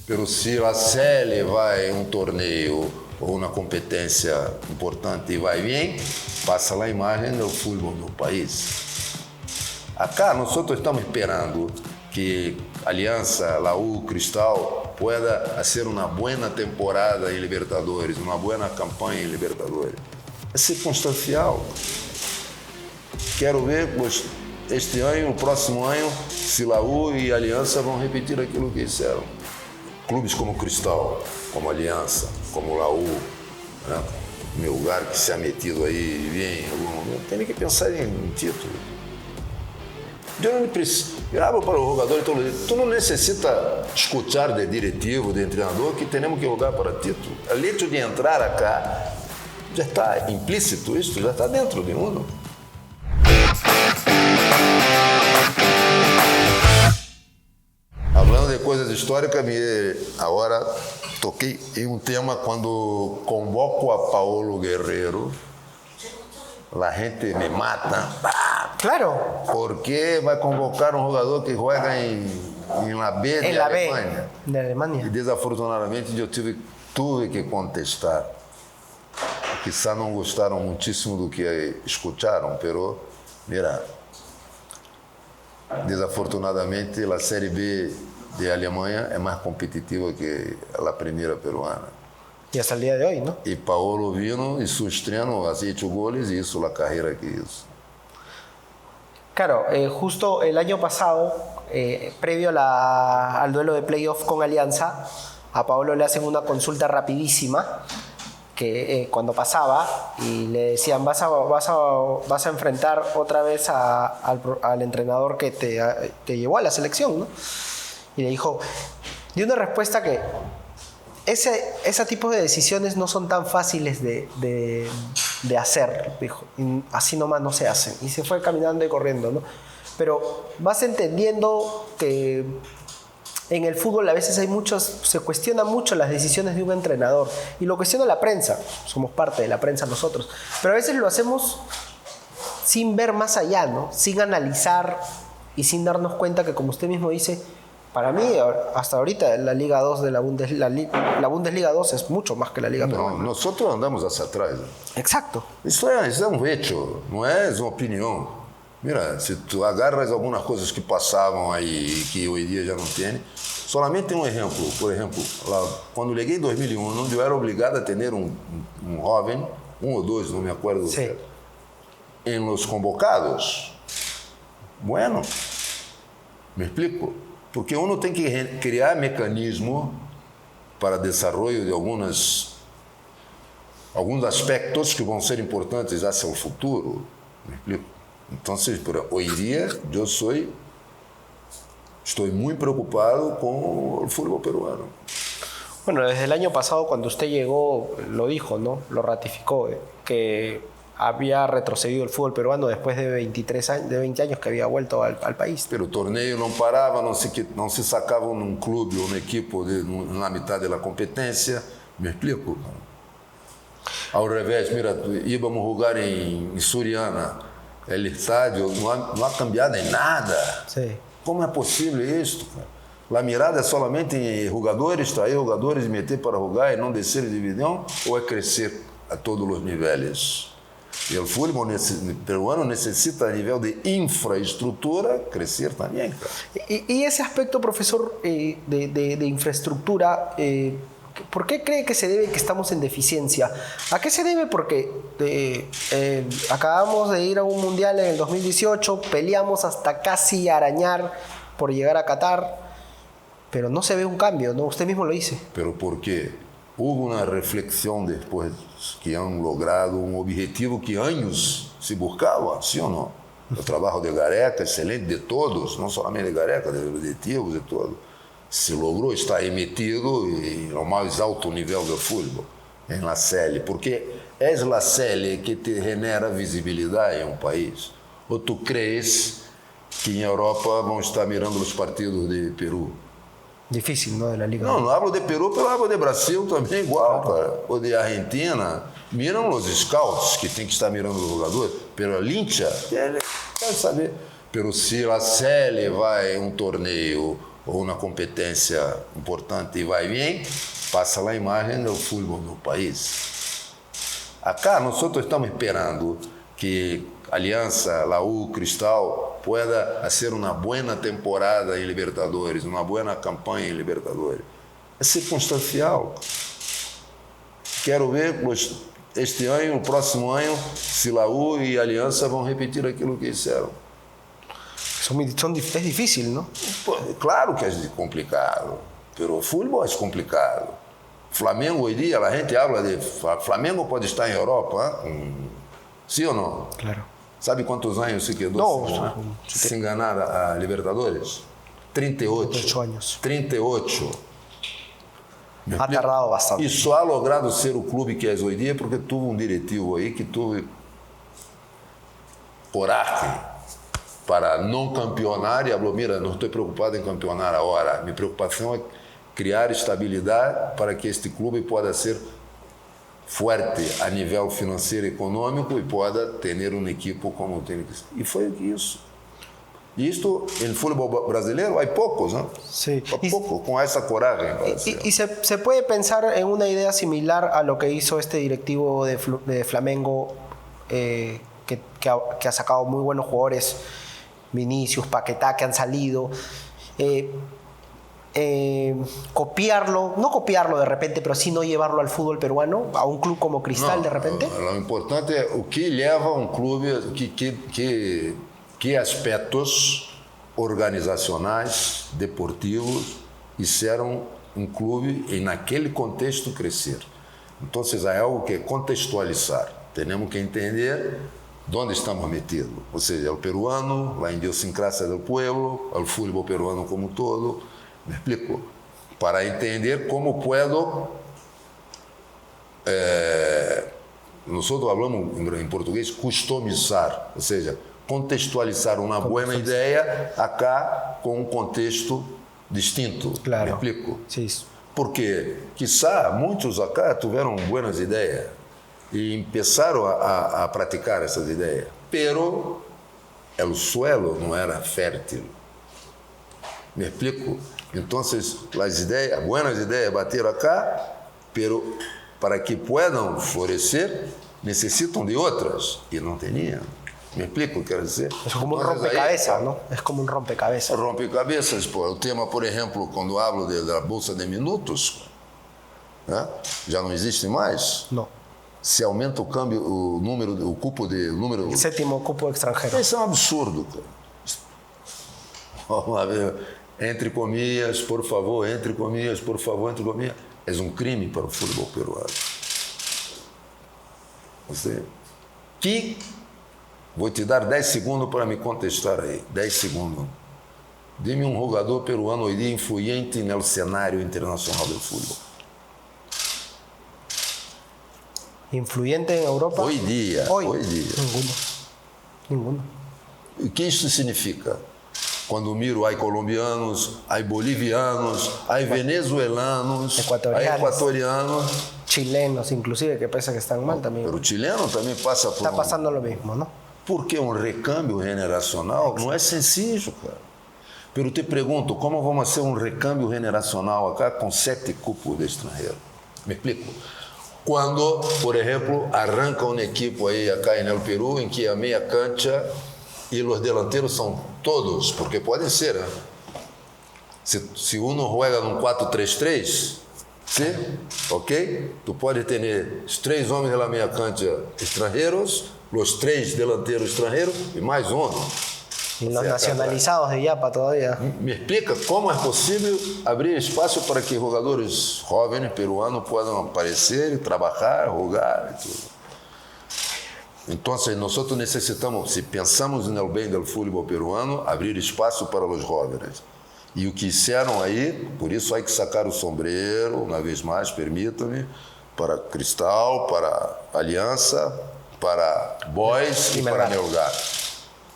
Pero se a Sele vai em um torneio ou uma competência importante e vai bem, passa a imagem do futebol no país. Acá nós estamos esperando que Aliança, Laú, Cristal pueda fazer uma boa temporada em Libertadores, uma boa campanha em Libertadores. É circunstancial. Quero ver este ano, no próximo ano, se Laú e Aliança vão repetir aquilo que fizeram. Clubes como Cristal, como Aliança, como Laú, né? Meu lugar que se ha metido aí bem em algum momento, tem que pensar em título. Eu não preciso. Grava para o jogador todo dia. Tu não necessita escutar de diretivo, de treinador, que temos que jogar para título. O hecho de entrar acá já está implícito, isso já está dentro de uno. Falando de coisas históricas, agora toquei em um tema quando convoco a Paulo Guerreiro, a gente me mata. Claro. Porque vai convocar um jogador que joga em La B de Alemanha. De Alemanha. E desafortunadamente eu tuve que contestar. Quizá não gostaram muitíssimo do que escutaram, pero mira, desafortunadamente a Série B de Alemanha é mais competitiva que a primeira peruana. Y hasta el día de hoy, ¿no? Y Paulo vino y su estreno, has hecho goles y hizo la carrera que hizo. Claro, justo el año pasado, previo al duelo de playoff con Alianza, a Paolo le hacen una consulta rapidísima que cuando pasaba y le decían vas a enfrentar otra vez al entrenador que te llevó a la selección, ¿no? Y le dijo, dio una respuesta que ese tipo de decisiones no son tan fáciles de hacer, dijo. Así nomás no se hacen. Y se fue caminando y corriendo, ¿no? Pero vas entendiendo que en el fútbol a veces se cuestiona mucho las decisiones de un entrenador. Y lo cuestiona la prensa. Somos parte de la prensa nosotros. Pero a veces lo hacemos sin ver más allá, ¿no? Sin analizar y sin darnos cuenta que, como usted mismo dice, para mí, hasta ahorita, la Liga 2 de la Bundesliga 2 es mucho más que la Liga peruana. Nosotros andamos hacia atrás. Exacto. Isso é um hecho, não é uma opinião. Mira, se tu agarras algumas coisas que passavam aí que hoje em dia já não tem, solamente um exemplo. Por exemplo, lá, quando cheguei em 2001, eu era obrigado a ter um jovem, um ou dois, não me acordo, em los convocados. Bueno, me explico? Porque uno tem que criar mecanismo para desenvolvimento de alguns aspectos que vão ser importantes hacia o futuro. ¿Me explico? Então, hoje em dia, eu estou muito preocupado com o futebol peruano. Bueno, desde el año pasado, cuando usted llegó, lo dijo, ¿no? Lo ratificó, que había retrocedido el fútbol peruano después de 20 años que había vuelto al país. Pero o torneio não parava, não se sacava num clube ou num equipo na metade da competência. Me explico? Ao revés, mira, íbamos jogar em Suriana, o estádio não ha cambiado em nada. Sí. Como é possível isso? A mirada é somente em jogadores, trazer jogadores e meter para jogar e não descer de divisão, ou é crescer a todos os níveis? E o futebol peruano necessita, a nível de infraestrutura, crescer também. Y ese aspecto, profesor, de infraestructura, ¿por qué cree que se debe que estamos en deficiencia? ¿A qué se debe? Porque acabamos de ir a un mundial en el 2018, peleamos hasta casi arañar por llegar a Qatar, pero no se ve un cambio, ¿no? Usted mismo lo dice. ¿Pero por qué? Houve uma reflexão depois que han logrado um objetivo que anos se buscava, sim ou não? O trabalho de Gareca, excelente de todos, não somente de Gareca, de objetivos, de todos. Se logrou estar emitido no mais alto nível do futebol, em La Série, porque é La Série que te genera visibilidade em um país. Ou tu crees que em Europa vão estar mirando os partidos de Peru? Difícil, ¿no? De la Liga. Não hablo de Peru, pero hablo de Brasil também igual, cara. Ou de Argentina. Miram os scouts, que tem que estar mirando os jogadores, pero a lincha, quer saber. Pero se a Série vai em um torneio ou uma competência importante e vai bem, passa a imagem do futebol no país. Acá nós estamos esperando que Aliança, Laú, Cristal pueda hacer uma boa temporada em Libertadores, uma boa campanha em Libertadores. É circunstancial. Quero ver este ano, o próximo ano, se Laú e Aliança vão repetir aquilo que fizeram. Es difícil, ¿no? Claro que é complicado, mas o futebol é complicado. Flamengo hoje dia, a gente habla de Flamengo pode estar em Europa, sim ou não? Claro. Sabe quantos anos se quedou sem ganhar a Libertadores? 38. 38 anos. 38. Ha tardado bastante. E só ha logrado ser o clube que é hoje dia porque teve diretivo aí que teve coragem para não campeonar e falou, mira, não estou preocupado em campeonar agora. Minha preocupação é criar estabilidade para que este clube possa ser forte a nível financeiro e econômico e possa ter uma equipe como tem que ser. E foi isso. E isto, no futebol brasileiro, há poucos, ¿no? Sí. Há pouco, con esa coragem. Y se puede pensar en una idea similar a lo que hizo este directivo de Flamengo, que ha sacado muy buenos jugadores, Vinicius, Paquetá, que han salido. Copiarlo, no copiarlo de repente, pero sí no llevarlo al fútbol peruano, a un club como Cristal de repente. Lo importante é o que leva um clube, que aspectos organizacionais, deportivos, fizeram um clube e naquele contexto crescer. Então, é algo que é contextualizar. Temos que entender onde estamos metidos. Ou seja, o peruano, a idiosincrasia do pueblo, o futebol peruano como todo. Me explico? Para entender como puedo. Nós falamos em português customizar, ou seja, contextualizar uma boa ideia acá com um contexto distinto. Claro. Me explico? Sim. Porque, quizá, muitos acá tiveram boas ideias e começaram a praticar essas ideias, pero o suelo não era fértil. Me explico? Então, as ideias, boas ideias bateram acá, pero para que puedan florescer, necessitam de outras e não tinham. Me explico, quero dizer? Es como un rompecabezas, ¿no? Es como un rompecabezas. Rompecabezas, pô. O tema, por exemplo, quando hablo da bolsa de minutos, né? Já não existe mais. Não. Se aumenta o câmbio, o cupo de número. El séptimo cupo extranjero. Isso é um absurdo, cara. Vamos lá ver. Entre comillas, por favor, entre comillas, por favor, entre comillas. É um crime para o futebol peruano. Você vou te dar 10 segundos para me contestar aí. 10 segundos. Dê-me um jogador peruano hoje dia influente no cenário internacional do futebol. ¿Influyente en Europa? Hoy dia. Ninguno. O que isso significa? Quando miro, há colombianos, há bolivianos, há venezuelanos, há equatorianos. Chilenos, inclusive, que parece que están mal también. Pero o chileno também passa por. Está pasando lo mismo, ¿no? Porque um recâmbio generacional não é sencillo, cara. Pero te pergunto, como vamos fazer um recâmbio generacional acá com 7 cupos de estrangeiro? Me explico? Quando, por exemplo, arranca uma equipe aí acá no Peru em que a meia cancha e os delanteros são todos, porque podem ser, né? Se um joga num 4-3-3, sim? Ok? Tu pode ter os 3 homens da meia cancha estrangeiros, os 3 delanteros estrangeiros e mais um. Y los nacionalizados de Yapa todavía. Me explica como é possível abrir espaço para que jogadores jovens peruanos possam aparecer e trabalhar, jogar e tudo. Então, nós necessitamos, se pensamos no bem do futebol peruano, abrir espaço para os jovens. E o que fizeram aí, por isso há que sacar o sombreiro, uma vez mais, permita-me, para Cristal, para Aliança, para Boys e para Melgar.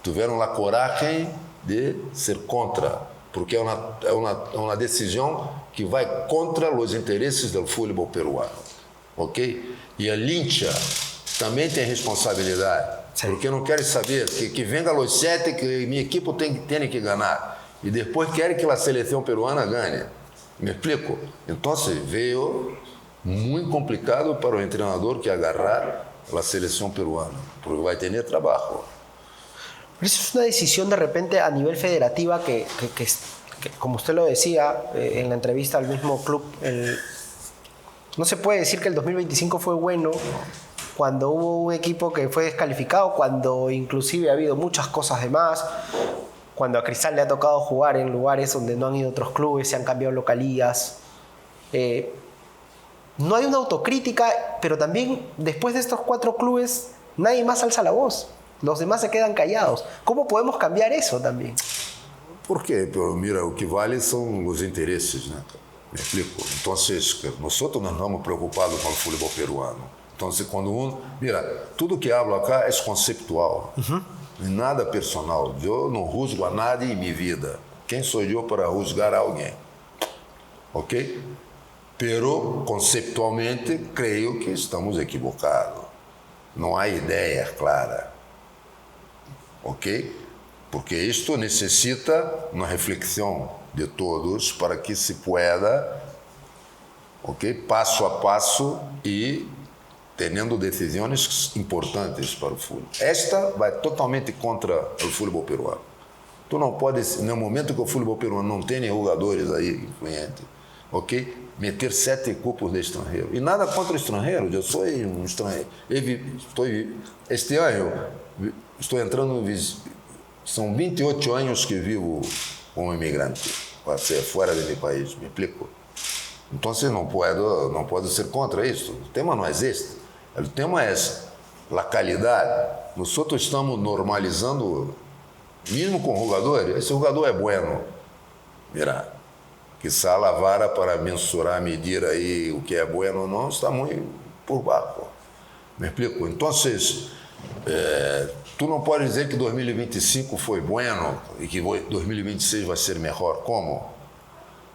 Tiveram a coragem de ser contra, porque é uma decisão que vai contra os interesses do futebol peruano, ok? E a Lincha também tem responsabilidade, porque não querem saber que venga os 7 que minha equipe tem que ganhar. y después quiere que la selección peruana gane. ¿Me explico? Entonces veo muy complicado para el entrenador que agarrar la selección peruana, porque va a tener trabajo. Pero eso es una decisión de repente a nivel federativa que como usted lo decía en la entrevista al mismo club, no se puede decir que el 2025 fue bueno cuando hubo un equipo que fue descalificado, cuando inclusive ha habido muchas cosas de más, cuando a Cristal le ha tocado jugar en lugares donde no han ido otros clubes, se han cambiado localías. No hay una autocrítica, pero también después de estos 4 clubes nadie más alza la voz. Los demás se quedan callados. ¿Cómo podemos cambiar eso también? ¿Por qué? Pero mira, lo que vale son los intereses, ¿no? Me explico. Entonces, nosotros nos estamos preocupados con el fútbol peruano. Entonces, cuando mira, tudo que hablo acá es conceptual, nada personal. Yo no juzgo a nadie en mi vida. ¿Quién soy yo para juzgar a alguien? ¿Ok? Pero conceptualmente creo que estamos equivocados. No hay ideas claras. ¿Ok? Porque esto necesita una reflexión de todos para que se pueda, ¿ok? Paso a paso y teniendo decisiones importantes para el fútbol. Esta va totalmente contra el fútbol peruano. Tú no puedes, en el momento que el fútbol peruano no tiene jugadores ahí influentes, ¿ok? Meter 7 cupos de extranjero. Y nada contra extranjeros, yo soy un extranjero. Este año estoy entrando, son 28 años que vivo como inmigrante, para ser fuera de mi país, ¿me explico? Entonces no puedo ser contra esto. El tema no es este. El tema es la calidad. Nosotros estamos normalizando, mismo con jugadores. Ese jugador es bueno. Mira, quizá la vara para mensurar, medir ahí o que es bueno o no, está muy por bajo. ¿Me explico? Entonces, tú no puedes dizer que 2025 foi bueno e que 2026 vai ser melhor. Como?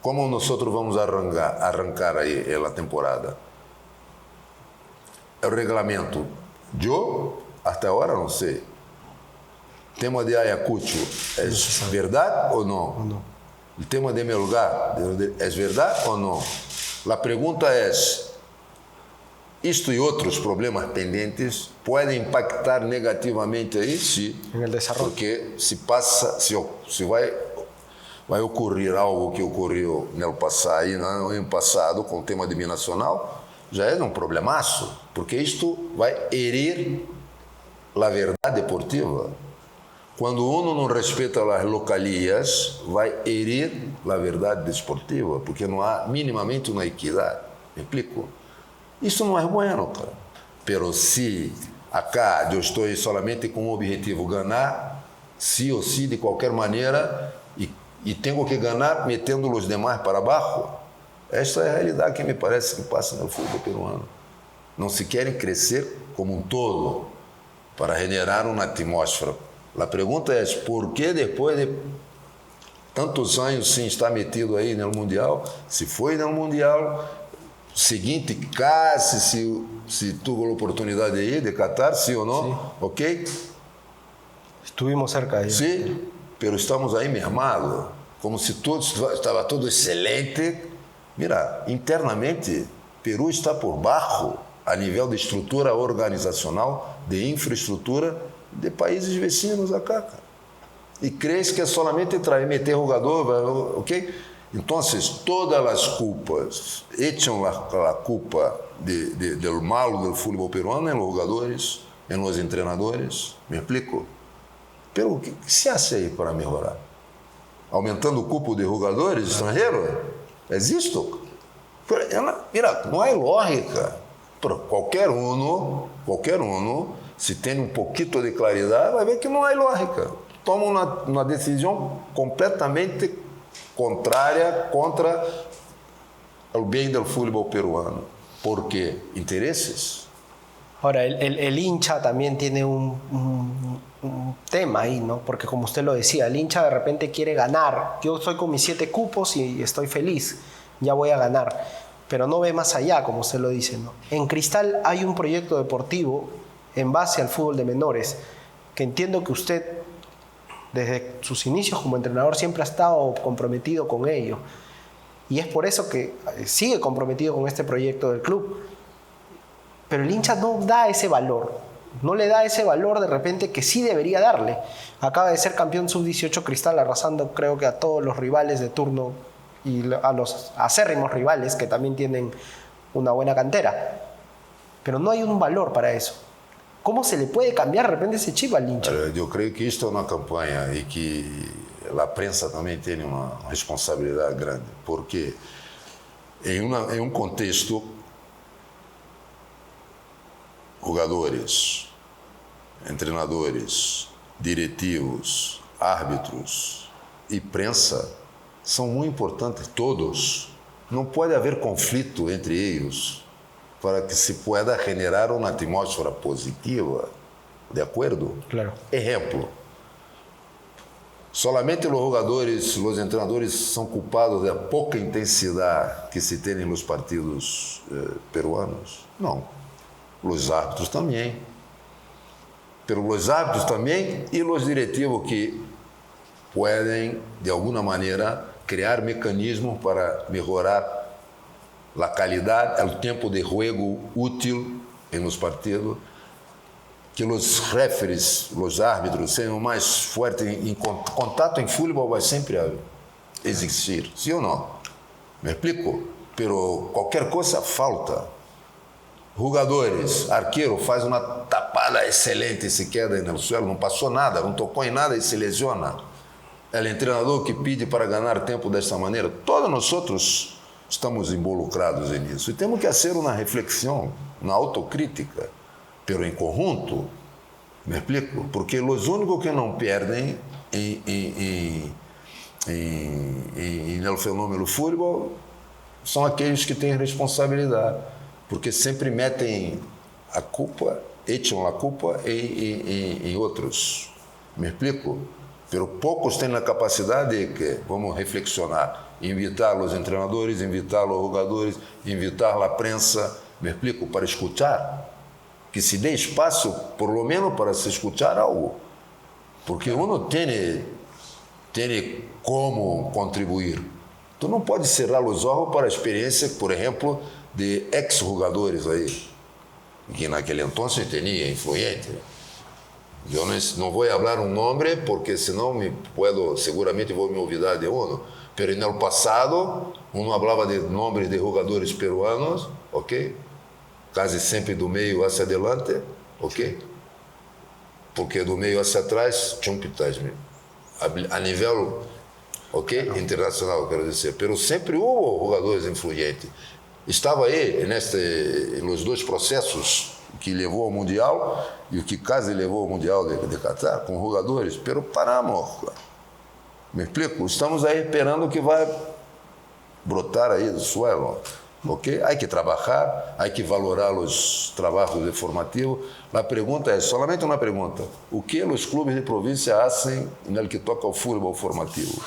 Como nós vamos arrancar aí a temporada? O regulamento. Eu, até agora, não sei. O tema de Ayacucho é verdade ou não? O tema de meu lugar é verdade ou não? A pergunta é: isto e outros problemas pendentes podem impactar negativamente aí, sim, porque se vai ocorrer algo que ocorreu no ano passado com o tema de binacional, já é um problemaço, porque isto vai herir a verdade deportiva. Quando uno não respeita as localias, vai herir a verdade desportiva, porque não há minimamente uma equidade. Me explico? Isso não é bueno, cara. Pero se acá eu estou solamente com o objetivo ganhar, sim ou sim, de qualquer maneira, e tenho que ganhar metendo os demais para baixo, esta é a realidade que me parece que passa no futebol peruano. Não se querem crescer como um todo para generar uma atmosfera. A pergunta é: por que depois de tantos anos sem estar metido aí no Mundial, se foi no Mundial seguinte, casi se tuvo a oportunidade de ir, de Qatar, sim ou não, sí. ¿Ok? Estuvimos cerca de Sim, pero estamos aí mermados, como se estava tudo excelente. Mira, internamente, Peru está por baixo a nível de estrutura organizacional, de infraestrutura de países vecinos acá, cara. E crees que é solamente meter jogador, ok? Então, todas as culpas echan a culpa do malo do futebol peruano em los jogadores, em los entrenadores. ¿Me explico? Pero o que se hace aí para melhorar? Aumentando o cupo de jogadores estrangeiros? É isto? Mira, não há lógica. Qualquer um, se tem um pouquinho de claridade, vai ver que não há lógica. Toma uma decisão completamente contrária contra o bem do futebol peruano. ¿Por qué? Intereses. Ahora, el hincha también tiene un tema ahí, ¿no? Porque como usted lo decía, el hincha de repente quiere ganar. Yo estoy con mis 7 cupos y estoy feliz, ya voy a ganar. Pero no ve más allá, como usted lo dice, ¿no? En Cristal hay un proyecto deportivo en base al fútbol de menores, que entiendo que usted desde sus inicios como entrenador siempre ha estado comprometido con ello. Y es por eso que sigue comprometido con este proyecto del club. Pero el hincha no da ese valor. No le da ese valor de repente que sí debería darle. Acaba de ser campeón sub-18 Cristal, arrasando creo que a todos los rivales de turno y a los acérrimos rivales que también tienen una buena cantera. Pero no hay un valor para eso. ¿Cómo se le puede cambiar de repente esse chip al hincha? Eu creio que isto é uma campanha e que a prensa também tem uma responsabilidade grande, porque em um contexto, jogadores, treinadores, diretivos, árbitros e prensa são muito importantes, todos. Não pode haver conflito entre eles para que se pueda generar uma atmosfera positiva, ¿de acordo? Claro. Ejemplo, solamente os jogadores, os treinadores são culpados da pouca intensidade que se tem nos partidos peruanos? Não. Os árbitros também. Pero os árbitros também e os diretivos que podem, de alguma maneira, criar mecanismos para melhorar a qualidade, o tempo de jogo útil em los partidos, que os referees, os árbitros sejam mais fortes em contato em futebol vai sempre existir, sim ou não? Me explico? Pero qualquer coisa falta. Jogadores, arqueiro faz uma tapada excelente e se queda no suelo, não passou nada, não tocou em nada e se lesiona. O treinador que pede para ganhar tempo desta maneira, todos nós outros estamos involucrados nisso. E temos que fazer uma reflexão, uma autocrítica, pero em conjunto, me explico? Porque os únicos que não perdem no fenômeno futebol são aqueles que têm responsabilidade, porque sempre metem a culpa, echam a culpa em outros. Me explico? Pero poucos têm a capacidade de que, vamos reflexionar, invitar os treinadores, invitar os jogadores, invitar a prensa, me explico, para escutar, que se dê espaço, por lo menos, para se escutar algo, porque uno tem como contribuir. Tu não pode cerrar os olhos para a experiência, por exemplo, de ex-jogadores aí, que naquele entonces tinha influente. Eu não vou falar um nome, porque senão seguramente vou me olvidar de um. Pero no passado, falava de nomes de jogadores peruanos, ok? Quase sempre do meio hacia adelante, ok? Porque do meio hacia atrás, chumpitas, a nível, ok? Internacional, quero dizer. Pero sempre houve jogadores influentes. Estava aí, nos dois processos que levou ao Mundial e o que quase levou ao Mundial de Qatar, com jogadores, pero paramos. Me explico? Estamos aí esperando que vai brotar aí do suelo, ok? Há que trabalhar, há que valorar os trabalhos formativos. A pergunta é, solamente uma pergunta, o que os clubes de província fazem no que toca ao futebol formativo?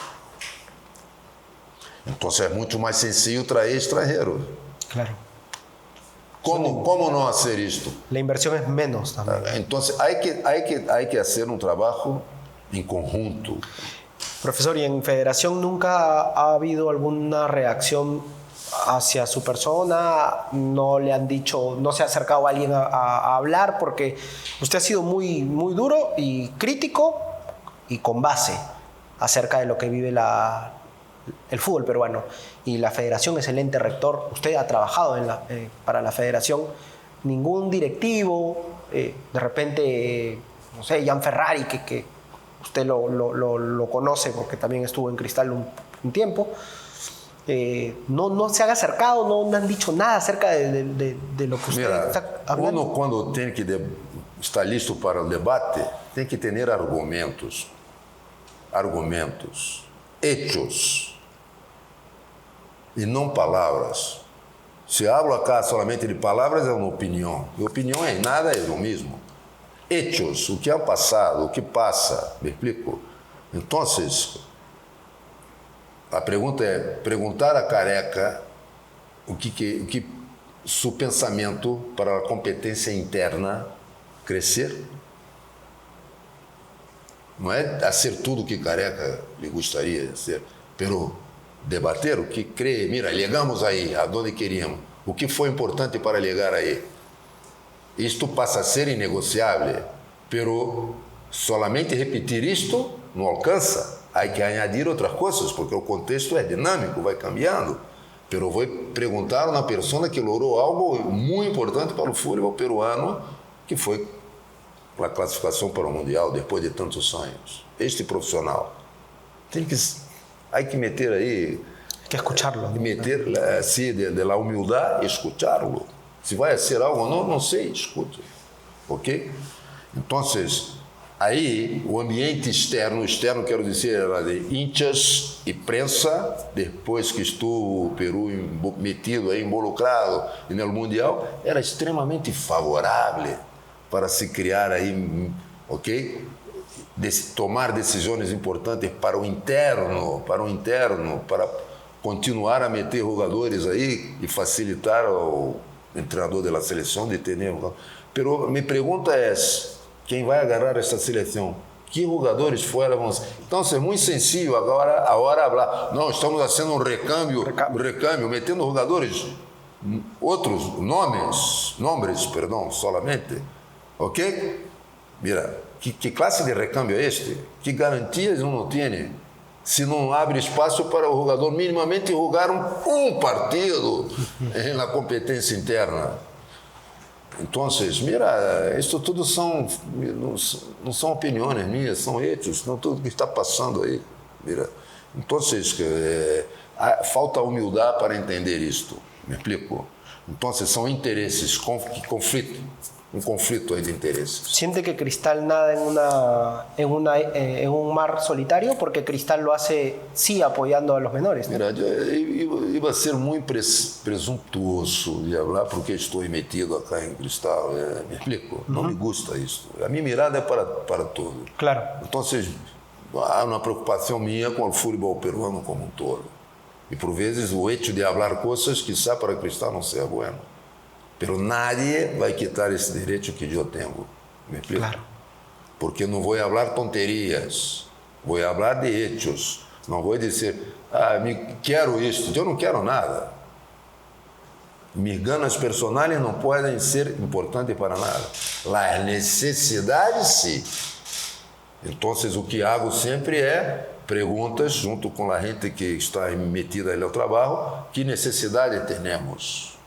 Então é muito mais sencillo trazer estrangeiros. Claro. Como não fazer isto? A inversão é menos também. Então, há que fazer um trabalho em conjunto. Profesor, ¿y en Federación nunca ha habido alguna reacción hacia su persona? ¿No le han dicho, no se ha acercado a alguien a hablar? Porque usted ha sido muy, muy duro y crítico y con base acerca de lo que vive el fútbol peruano. Y la Federación es el ente rector. Usted ha trabajado para la Federación. Ningún directivo, de repente, no sé, Jan Ferrari, que usted lo conoce porque también estuvo en Cristal un tiempo, no se han acercado, no han dicho nada acerca de lo que usted está hablando. Uno cuando tiene que estar listo para el debate, tiene que tener argumentos, hechos, e não palavras. Se hablo acá solamente de palavras, é uma opinião. E opinião é nada, é o mesmo. Hechos, o que ha passado, o que passa, me explico? Então, a pergunta é perguntar a Careca o que seu pensamento para a competência interna crescer. Não é fazer tudo que Careca lhe gostaria de ser, pero debater o que crê. Mira, chegamos aí, aonde queríamos. O que foi importante para chegar aí? Isto passa a ser inegociável, pero solamente repetir isto não alcança. Há que añadir outras coisas, porque o contexto é dinâmico, vai cambiando. Pero vou perguntar a uma pessoa que logrou algo muito importante para o futebol peruano, que foi a classificação para o Mundial depois de tantos anos. Este profissional há que meter aí, que escucharlo, meter assim de la humildade, escucharlo. Se vai ser algo ou não sei, escute, ok? Então, aí o ambiente externo quero dizer, era de hinchas e prensa, depois que estou o Peru metido aí, involucrado no Mundial, era extremamente favorável para se criar aí, ok? Tomar decisões importantes para o interno, para continuar a meter jogadores aí e facilitar o treinador da seleção de ter. Pero minha pergunta é: quem vai agarrar essa seleção? Que jogadores foram? Então, é muito sensível agora falar, não, estamos fazendo um recâmbio, metendo jogadores, outros nomes, solamente, ok? Mira, que classe de recâmbio é este? Que garantias não tem se não abre espaço para o jogador minimamente jogar um partido na competência interna? Então, mira, isso tudo não são opiniões minhas, são hechos, não tudo que está passando aí. Mira. Então, falta humildade para entender isto. Me explico? Então, são interesses, um conflito aí de intereses. ¿Siente que Cristal nada en un mar solitario? Porque Cristal lo hace, sí, apoyando a los menores, ¿no? Mira, eu iba a ser muito presuntuoso de falar porque estou metido acá em Cristal. Me explico? Não me gusta isso. A minha mirada é para tudo. Claro. Então, há uma preocupação minha com o futebol peruano como um todo. E, por vezes, o hecho de falar coisas que quizá para Cristal não seja bueno. Pero nadie vai quitar esse direito que eu tenho. Me explico? Claro. Porque não vou falar tonterias, vou falar de hechos. Não vou dizer, quero isto. Eu não quero nada. Mis ganas personais não podem ser importantes para nada. As necessidades, sim. Então, o que hago sempre é perguntas, junto com a gente que está metida no trabalho, que necessidade temos.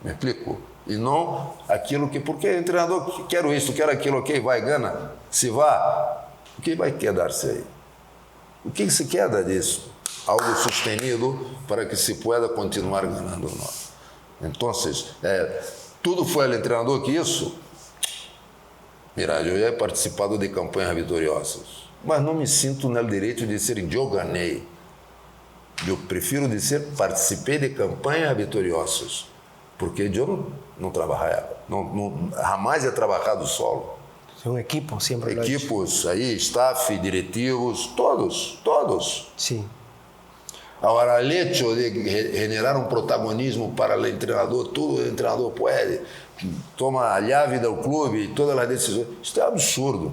Me explico? E não aquilo que... Porque o treinador, quero isso, quero aquilo, ok, vai, gana. Se vá, o que vai quedar-se aí? O que se queda disso? Algo sustenido para que se pueda continuar ganhando. Então, tudo foi o treinador que isso. Mira, eu já he participado de campanhas vitoriosas, mas não me sinto no direito de dizer eu ganhei. Eu prefiro dizer participei de campanhas vitoriosas. Porque eu não trabalhava, jamais he trabalhado solo. É um equipo, sempre. Equipos aí, staff, diretivos, todos. Sim. Agora, o hecho de generar um protagonismo para o treinador, tudo o treinador pode, toma a chave do clube e todas as decisões. Isso é absurdo.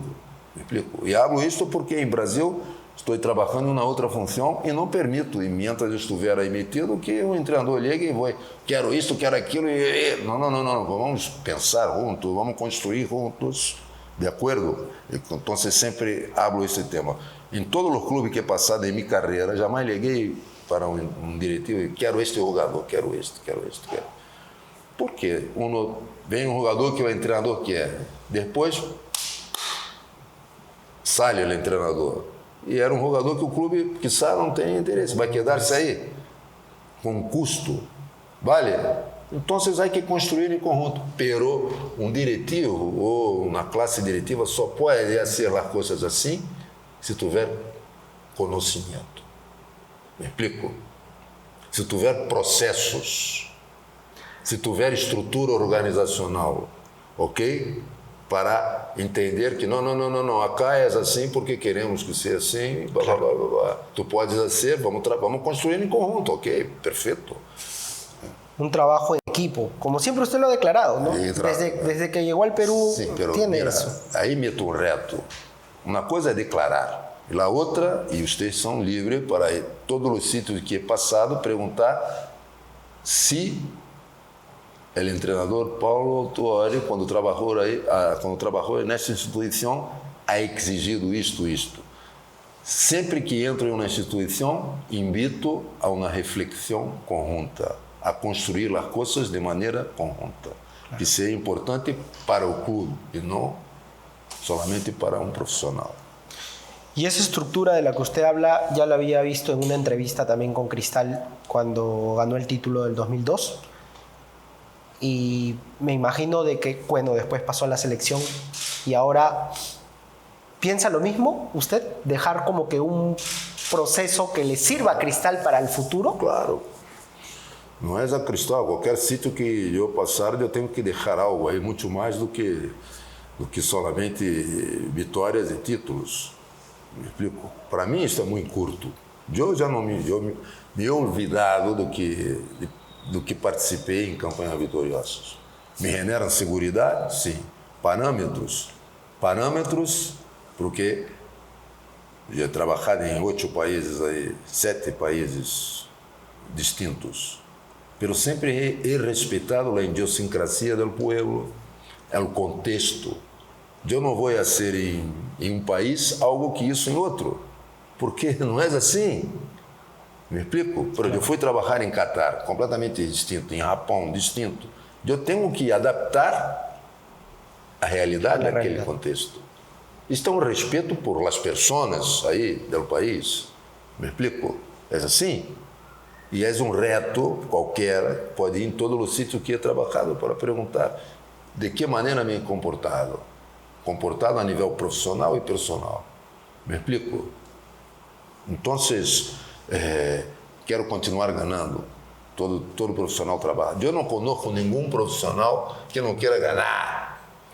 Me explico? E hablo isso porque em Brasil estou trabalhando na outra função e não permito, e mientras eu estiver aí metido, que um treinador ligue e vai, quero isso, quero aquilo. Não. Vamos pensar juntos, vamos construir juntos, de acordo? Então, sempre hablo esse tema. Em todos os clubes que he passado em minha carreira, jamais liguei para um diretivo e quero este jogador, quero este. Por quê? Vem um jogador que o treinador quer, depois sai o treinador. E era um jogador que o clube, quizá, não tem interesse. Vai quedar-se aí com custo. Vale? Então, há que construir em conjunto. Pero um diretivo ou uma classe diretiva só pode fazer as coisas assim se tiver conhecimento. Me explico? Se tiver processos, se tiver estrutura organizacional, ok? Para entender que não, acá é assim porque queremos que seja assim, blá, blá, blá, blá. Tu podes ser, vamos construir em conjunto, ok, perfeito. Un trabajo de equipo, como siempre usted lo ha declarado, ¿no? Desde que llegó al Perú, sí, pero tiene mira, eso. Ahí meto un reto. Uma coisa é declarar, e a outra, e vocês são livres para ir todos os sítios que é passado perguntar se o treinador Paulo Tuori, quando trabalhou nesta instituição, ha exigido isto. Sempre que entro em uma instituição, invito a uma reflexão conjunta, a construir as coisas de maneira conjunta, que seja importante para o clube e não solamente para un profesional. Y esa estructura de la que usted habla ya la había visto en una entrevista también con Cristal cuando ganó el título del 2002. Y me imagino de que, bueno, después pasó a la selección y ahora piensa lo mismo usted, dejar como que un proceso que le sirva a Cristal para el futuro. Claro. Não é a Cristal, qualquer sítio que eu passar, eu tenho que deixar algo aí, muito mais do que solamente vitórias e títulos. Me explico? Para mim isso é muito curto. Eu já não me he olvidado do que participei em campanhas vitoriosas. Me generam segurança? Sim. Parâmetros, porque eu he trabalhado em 8 países, aí, 7 países distintos. Pero sempre he respeitado a idiosincrasia do povo, o contexto. Eu não vou ser em um país algo que isso em outro, porque não é assim. Me explico? Porque eu fui trabalhar em Catar, completamente distinto, em Japão, distinto. Eu tenho que adaptar a realidade daquele contexto. Isto é um respeito por as pessoas aí do país. Me explico? É assim? E é um reto qualquer, pode ir em todos os sítios que he trabalhado para perguntar de que maneira me he comportado. Comportado a nível profissional e personal. Me explico? Então, quero continuar ganhando. Todo profissional trabalha. Eu não conheço nenhum profissional que não queira ganhar.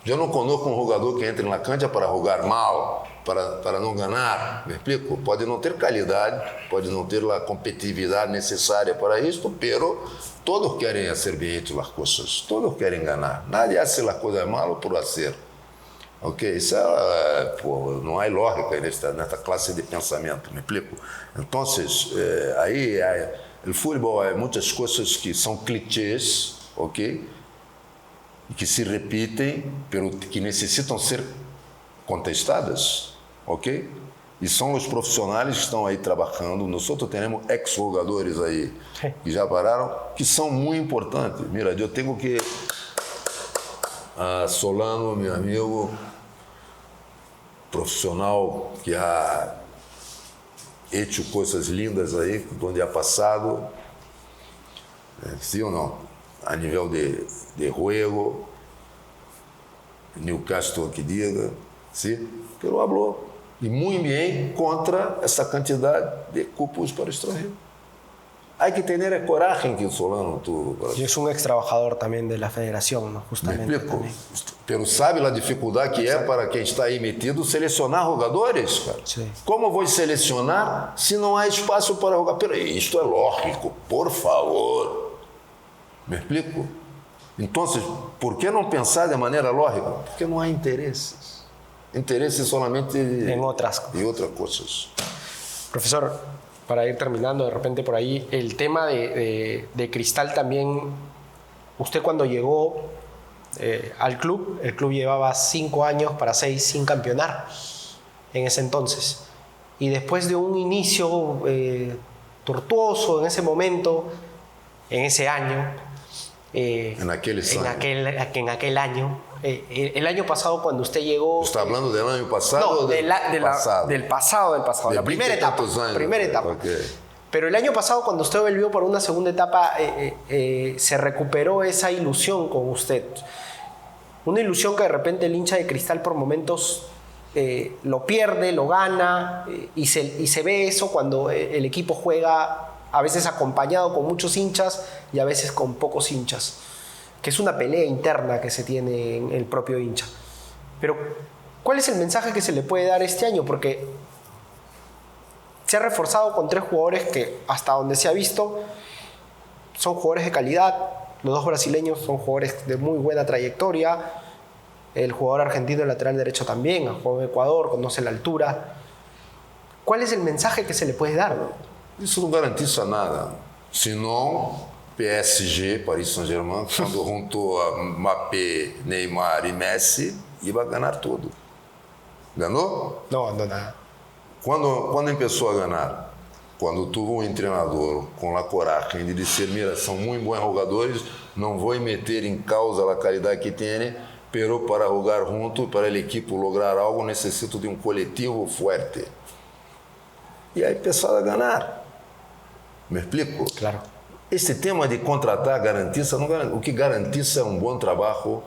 Eu não conheço um jogador que entre na cancha para jogar mal, para não ganhar. Me explico? Pode não ter qualidade, pode não ter a competitividade necessária para isso, pero todos querem fazer bem as coisas, todos querem ganhar. Nadie hace as coisas mal por fazer. Ok? Isso não há lógica nesta classe de pensamento, me explico? Então, aí, o futebol é muitas coisas que são clichês, ok? Que se repetem, que necessitam ser contestadas, ok? E são os profissionais que estão aí trabalhando. Nós temos ex-jogadores aí que já pararam, que são muito importantes. Mira, eu tenho que... Solano, meu amigo, profissional que ha hecho coisas lindas aí, onde ha passado, sim ou não? A nível de juego, Newcastle que diga, sim, pero hablou. E muito bem contra essa quantidade de cupos para o estrangeiro. Hay que tener coragem que o Solano tuvo. Y es un ex trabajador también de la federación, ¿no? Justamente. Me explico. Pero sabe a dificuldade que é para quem está aí metido selecionar jogadores, cara? Sim. Como vou selecionar se não há espaço para jogar? Pero isto é lógico, por favor. Me explico? Então, por que não pensar de maneira lógica? Porque não há interesses. Interesses solamente em outras coisas. Profesor, para ir terminando de repente por ahí, el tema de Cristal también, usted cuando llegó al club, el club llevaba 5 años para 6 sin campeonar en ese entonces. Y después de un inicio tortuoso en ese momento, en ese año, en aquel año, el año pasado cuando usted llegó... ¿Está hablando del año pasado? No, del pasado, la primera etapa. Okay. Pero el año pasado cuando usted volvió por una segunda etapa, se recuperó esa ilusión con usted. Una ilusión que de repente el hincha de Cristal por momentos lo pierde, lo gana, y se ve eso cuando el equipo juega a veces acompañado con muchos hinchas y a veces con pocos hinchas, que es una pelea interna que se tiene en el propio hincha. Pero, ¿cuál es el mensaje que se le puede dar este año? Porque se ha reforzado con 3 jugadores que, hasta donde se ha visto, son jugadores de calidad. Los 2 brasileños son jugadores de muy buena trayectoria. El jugador argentino, el lateral derecho también, ha jugado en Ecuador, conoce la altura. ¿Cuál es el mensaje que se le puede dar, ¿no? Isso não garantiza nada. Senão, PSG, Paris Saint-Germain, quando juntou a Mbappé, Neymar e Messi, ia ganhar tudo. Ganhou? No, no nada. Quando começou a ganhar? Quando tuvo um treinador com a coragem de dizer, mira, são muito bons jogadores, não vou meter em causa a qualidade que têm, pero para jogar junto, para o equipo lograr algo, necessito de um coletivo forte. E aí pessoal a ganhar. Me explico? Claro. Esse tema de contratar garantiza, não garantiza. O que garantiza é um bom trabalho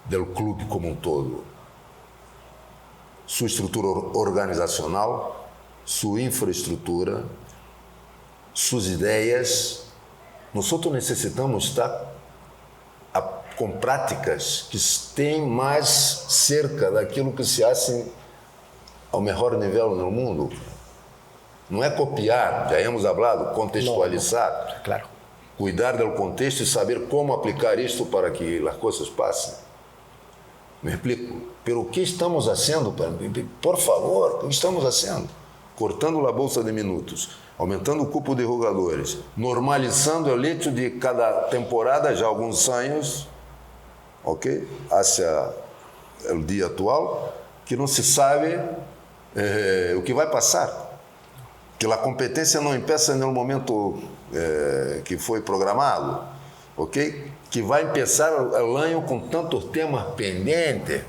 do clube como um todo. Sua estrutura organizacional, sua infraestrutura, suas ideias. Nós necessitamos estar com práticas que estejam mais cerca daquilo que se faz ao melhor nível no mundo. Não é copiar, já hemos falado, contextualizar. Claro. Cuidar do contexto e saber como aplicar isto para que as coisas passem. Me explico? Pero o que estamos fazendo? Por favor, o que estamos fazendo? Cortando a bolsa de minutos, aumentando o cupo de jogadores, normalizando o hecho de cada temporada, já há alguns anos, ok? Hacia o dia atual, que não se sabe o que vai passar. Que a competência não empieza no momento que foi programado, ok? Que vai começar o ano com tantos temas pendentes.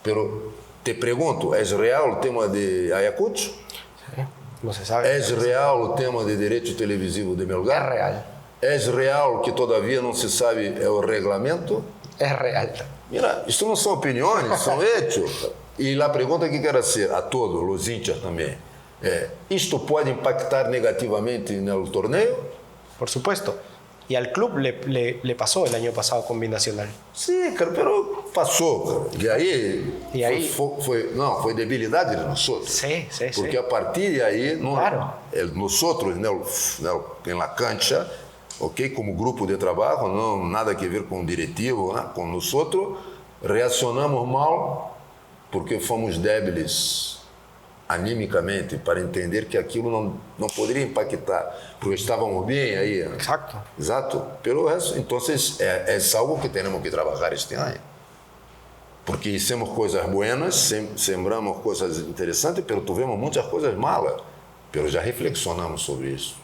Pero te pergunto, é real o tema de Ayacucho? Sí, no se sabe. É real o tema de direito televisivo de Melgar? É real. É real que todavia não se sabe o regulamento? É real. Mira, isto não são opiniões, são hechos. E a pergunta que quero fazer a todos, os hinchas também, ¿isto pode impactar negativamente no torneio? Por supuesto. Y al club le pasó el año pasado con Binacional. Sí, cara, pero pasó. Cara. Y ahí fue debilidad de nosotros. Sí, sí, porque sí. a partir de ahí, claro. Nosotros en la cancha, okay, como grupo de trabajo, no nada que ver con directivo, ¿no? Con nosotros, reaccionamos mal porque fomos débiles animicamente para entender que aquilo não poderia impactar, porque estávamos bem aí. Exacto. Exato. Pero então é algo que temos que trabalhar este ano. Porque hicimos coisas buenas, sembramos coisas interessantes, pero tivemos muitas coisas malas. Pero já reflexionamos sobre isso.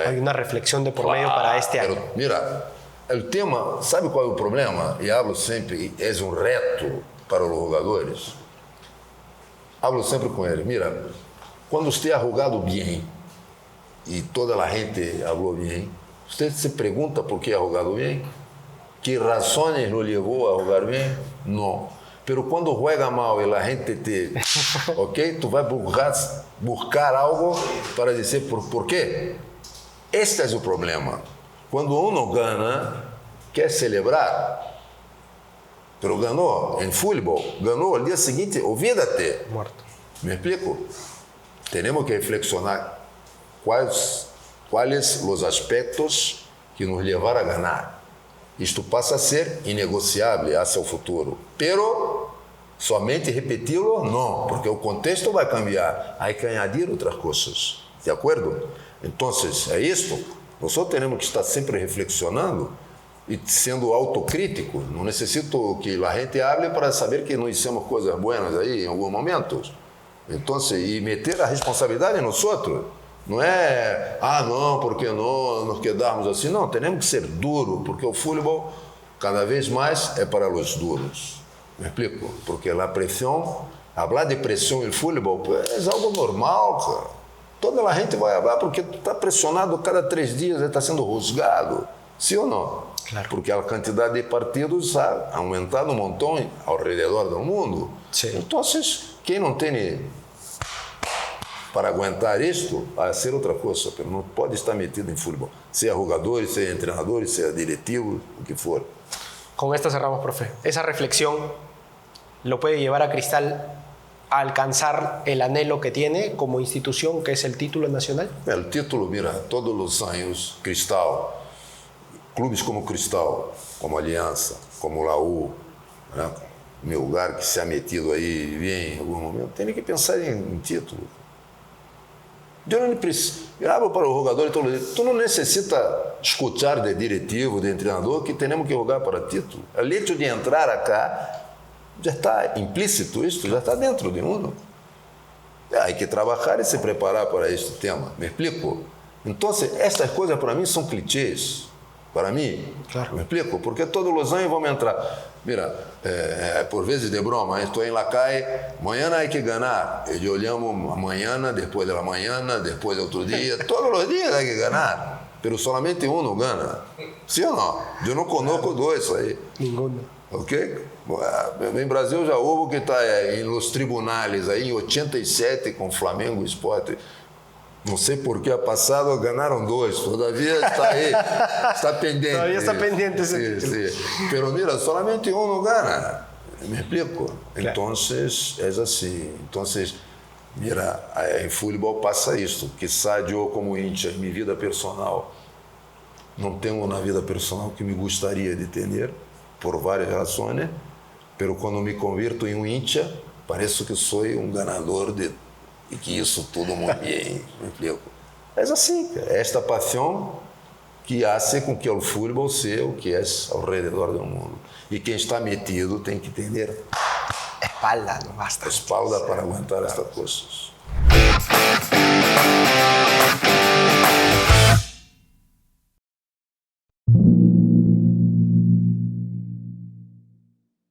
Hay una reflexión de por medio para este año. Pero, mira, o tema, sabe qual é o problema? E hablo sempre, é um reto para os jogadores. Hablo sempre com ele, mira, quando você ha jogado bem e toda a gente falou bem, você se pergunta por que ha jogado bem? Que razões lo levou a jogar bem? Não. Pero quando joga mal e a gente te, ok, tu vai buscar algo para dizer por quê? Este é o problema. Quando uno gana, quer celebrar. Pero ganhou em futebol, ganhou al dia seguinte, olvídate. Muerto. ¿Me explico? Tenemos que reflexionar quais os aspectos que nos levaram a ganhar. Isto passa a ser inegociável hacia o futuro. Pero somente repeti-lo, não, porque o contexto vai cambiar. Há que añadir outras coisas. De acordo? Então, é isto. Nós temos que estar sempre reflexionando e sendo autocrítico. Não necessito que a gente hable para saber que não hicimos coisas boas aí em alguns momentos. Então, e meter a responsabilidade em nós outros. Não é, não, porque não nos quedarmos assim. Não, temos que ser duros, porque o futebol cada vez mais é para os duros. Me explico? Porque a pressão, falar de pressão em futebol é algo normal, cara. Toda a gente vai falar porque está pressionado cada 3 dias, está sendo rusgado. Sim ou não? Claro. Porque a quantidade de partidos ha aumentado um montão ao redor do mundo. Sim. Então, quem não tem para aguentar isto, vai ser outra coisa, porque não pode estar metido em futebol. Seja jogadores, seja treinadores, seja directivos, o que for. Con esto cerramos, profe. Esa reflexión lo puede llevar a Cristal a alcanzar el anhelo que tiene como institución, que es el título nacional. El título, mira, todos os anos, Cristal, clubes como Cristal, como Aliança, como Laú, né? meu lugar, que se ha metido aí bem em algum momento, tem que pensar em título. Eu não preciso. Gravo para o jogador e todo dia. Tu não necessita escutar de diretivo, de treinador, que temos que jogar para título. O hecho de entrar acá já está implícito, isto já está dentro de uno. Há que trabalhar e se preparar para este tema. ¿Me explico? Então, estas coisas para mim são clichês. Para mim, claro. ¿Me explico? Porque todos os anos vamos entrar. Mira, por vezes de broma, estou em la calle, amanhã há que ganhar. E olhamos amanhã, depois da manhã, depois de outro dia. Todos os dias há que ganhar. Mas solamente um ganha. Sim ou não? Eu não conosco dois aí. Ninguno. Ok? Em Brasil já houve que está nos tribunais aí em 87 com Flamengo e Sport. Não sei por que a passado ganharam 2, todavia está aí, está pendente. Todavía está pendiente esse título. Sí. Pero mira, solamente uno gana. ¿Me explico? Claro. Entonces, es así. Entonces, mira, em futebol passa isto. Quizá eu como hincha, em minha vida personal, não tenho uma vida personal que me gostaria de ter, por várias razões, pero quando me converto em um hincha, parece que sou um ganador de e que isso tudo muito bem, me explico? É assim, esta paixão que faz com que o futebol seja o que é ao redor do mundo. E quem está metido tem que ter Espalda, não basta. espalda para aguentar estas coisas.